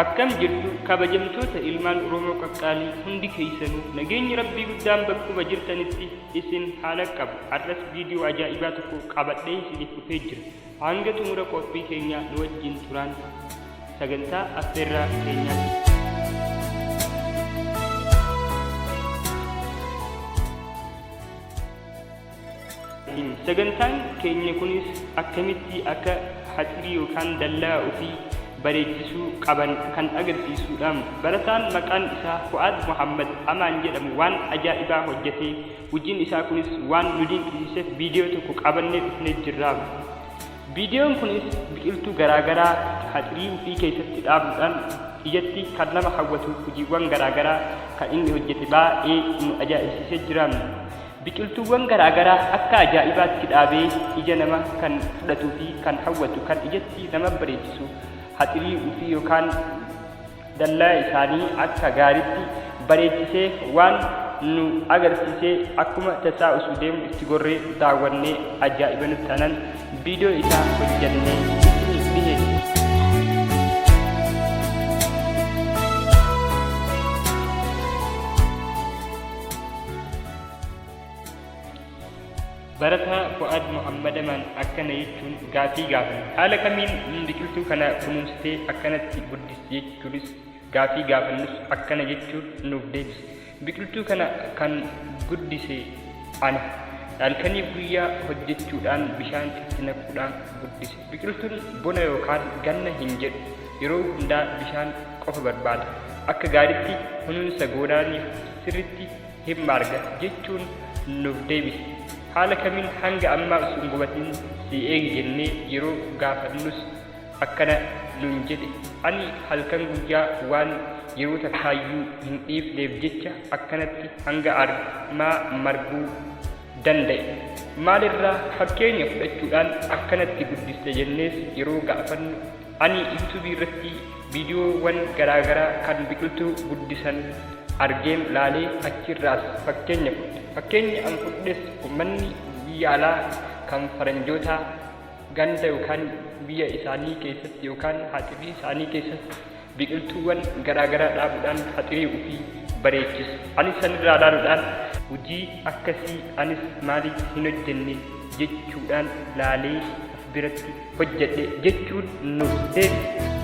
Akkam jirtu kabajamtoota ilmaan Oromoo qaqqaalii hundi keessanuu nageenyi Rabbii guddaan bakkuma jirtanitti isin haala qabu. Har'as viidiyoo ajaa'ibaa tokko qabadhee isiniif dhufee jira. Hanga xumura qophii keenyaa nu wajjin turaan sagantaa affeerraa keenyaati. Sagantaan keenya kunis akkamitti akka haxirii yookaan dallaa ofii bareechisuu qaban kan agarsiisuudhaan barataan maqaan isaa Fu'aad Muhammad Amaan jedhamu waan ajaa'ibaa hojjetee hojiin isaa kunis waan nu dinqisiiseef viidiyoo tokko qabannee dhufnee jirra. Viidiyoon kunis biqiltuu garaagaraa haxirii ofii keessatti dhaabuudhaan ijatti kan nama hawwatu hojiiwwan garaagaraa kan inni hojjete baay'ee nu ajaa'ibsiisee jira. Biqiltuuwwan garaagaraa akka ajaa'ibaatti dhaabee ija nama kan fudhatuu fi kan hawwatu kan ijatti nama bareechisu haxirii ofii yookaan dallaa isaanii akka gaariitti bareechisee waan nu agarsiisee akkuma tasaa osoo deemu itti gorree daawwannee ajaa'iba nutti tanan viidiyoo isaa hojjannee isiniif dhiyeesse. Barataa Fu'aad Muhammad Amaan akkana jechuun gaafii gaafan haala kamiin biqiltuu kana kunuunsitee akkanatti guddiste jechuunis gaafii gaafannus akkana jechuun nuuf deebise. Biqiltuu kana kan guddise ana halkanii guyyaa hojjechuudhaan bishaan itti naquudhaan guddise. Biqiltuun bona yookaan ganna hin jedhu yeroo hundaa bishaan qofa barbaada. Akka gaariitti kunuunsa goonaaniif sirriitti hin marga jechuun nuuf deebise. Haala kamiin hanga ammaa osoo hin gubatin si eegi jennee yeroo gaafannus akkana nuun jedhe. Ani halkan guyyaa waan yeroo takkaayyuu hin dhiifneef jecha akkanatti hanga armaa marguu danda'e. Maalirraa fakkeenya fudhachuudhaan akkanatti guddiste jennees yeroo gaafannu ani YouTube irratti viidiyoowwan garaagaraa kan biqiltuu guddisan argeen laalee achirraas fakkeenya fudhe. Fakkeenya an fudhes uummanni biyya alaa kan faranjootaa ganda yookaan biyya isaanii keessatti yookaan haxirii isaanii keessatti biqiltuuwwan garaagaraa dhaabuudhaan haxirii ofii bareechisa. Anis sanirraa ilaaluudhaan hojii akkasii anis maaliif hin hojjenne jechuudhaan laalee of biratti hojjedhe jechuun nuuf deebise.